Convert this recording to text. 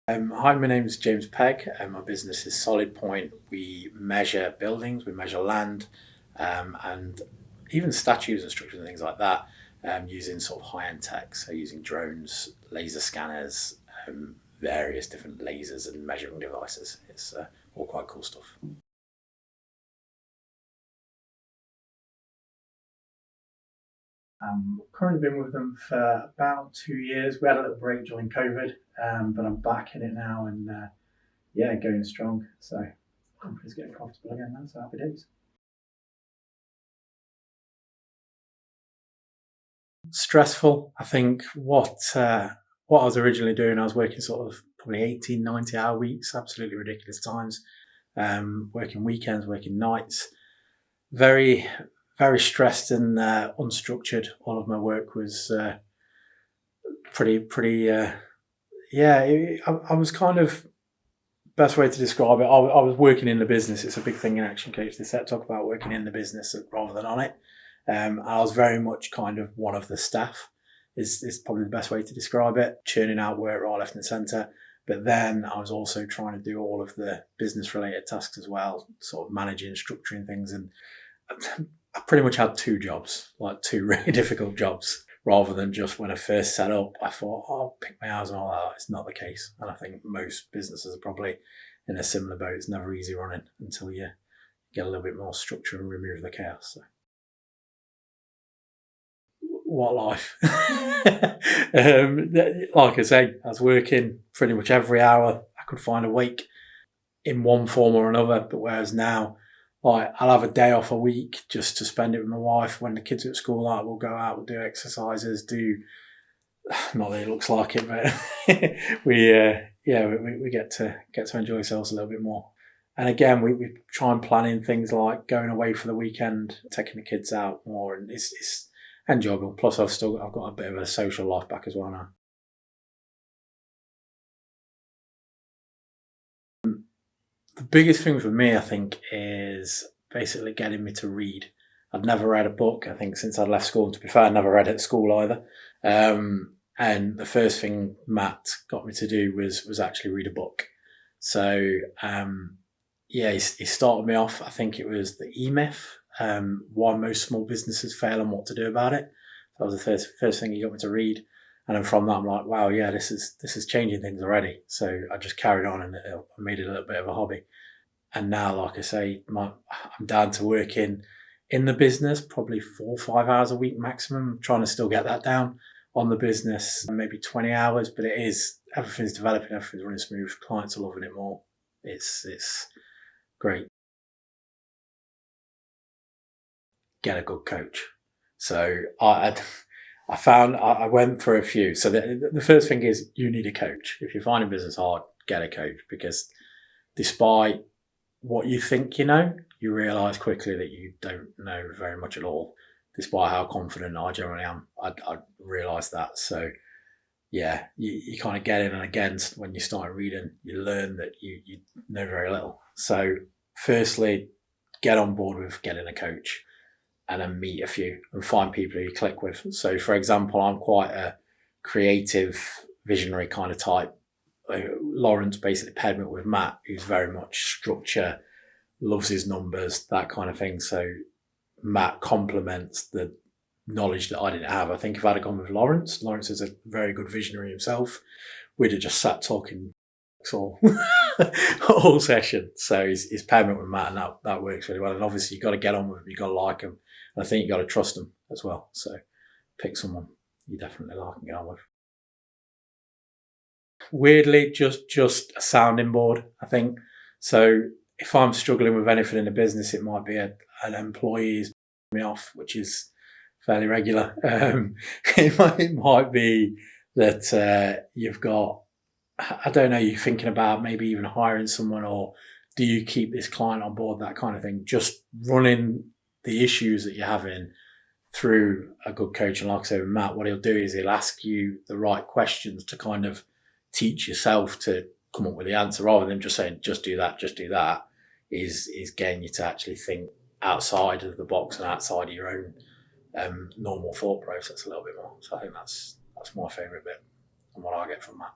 Hi, my name is James Pegg, and my business is Solid Point. We measure buildings, we measure land, and even statues and structures and things like that, using sort of high-end tech. So using drones, laser scanners, various different lasers and measuring devices. It's all quite cool stuff. Currently been with them for about 2 years. We had a little break during COVID, but I'm back in it now and yeah, going strong. So company's getting profitable again now, so happy days. Stressful. I think what I was originally doing, I was working sort of probably 18, 90-hour weeks, absolutely ridiculous times. Working weekends, working nights. Very, very stressed and unstructured. All of my work was pretty. Yeah, I was kind of, best way to describe it. I was working in the business. It's a big thing in ActionCOACH. They talk about working in the business rather than on it. I was very much kind of one of the staff. Is probably the best way to describe it. Churning out work right, left, and centre. But then I was also trying to do all of the business related tasks as well, sort of managing, structuring things, and I pretty much had two jobs, like two really difficult jobs, rather than just when I first set up, I thought, oh, I'll pick my hours and all that. It's not the case. And I think most businesses are probably in a similar boat. It's never easy running until you get a little bit more structure and remove the chaos. So. What life? Like I say, I was working pretty much every hour I could find awake in one form or another. But whereas now, like, I'll have a day off a week just to spend it with my wife. When the kids are at school, like, we'll go out, we'll do exercises, do, not that it looks like it, but we get to enjoy ourselves a little bit more. And again, we try and plan in things like going away for the weekend, taking the kids out more, and it's enjoyable. Plus, I've got a bit of a social life back as well now. The biggest thing for me, I think, is basically getting me to read. I'd never read a book, I think, since I'd left school. To be fair, I never read at school either. And the first thing Matt got me to do was actually read a book. So yeah, he started me off. I think it was the E-Myth, why most small businesses fail and what to do about it. That was the first thing he got me to read. And then from that, I'm like, wow, yeah, this is changing things already. So I just carried on and I made it a little bit of a hobby. And now, like I say, I'm down to working in the business probably 4 or 5 hours a week maximum. I'm trying to still get that down on the business, maybe 20 hours, but everything's developing, everything's running smooth. Clients are loving it more. It's great. Get a good coach. So I went through a few. So the first thing is you need a coach. If you're finding business hard, get a coach, because despite what you think you know, you realise quickly that you don't know very much at all. Despite how confident I generally am, I realise that. So yeah, you kind of get in, and again, when you start reading, you learn that you know very little. So firstly, get on board with getting a coach, and then meet a few and find people who you click with. So, for example, I'm quite a creative, visionary kind of type. Lawrence basically paired me up with Matt, who's very much structure, loves his numbers, that kind of thing. So Matt complements the knowledge that I didn't have. I think if I'd have gone with Lawrence is a very good visionary himself, we'd have just sat talking all, all session. So he's paired me up with Matt, and that works really well. And obviously, you've got to get on with him, you've got to like him. And I think you've got to trust him as well. So pick someone you definitely like and get on with. Weirdly, just a sounding board, I think. So if I'm struggling with anything in the business, it might be an employee's me off, which is fairly regular. It might be that you've got, I don't know, you're thinking about maybe even hiring someone, or do you keep this client on board, that kind of thing. Just running the issues that you're having through a good coach. And like I said with Matt, what he'll do is he'll ask you the right questions to kind of teach yourself to come up with the answer, rather than just saying, just do that, is getting you to actually think outside of the box and outside of your own normal thought process a little bit more. So I think that's my favourite bit and what I get from that.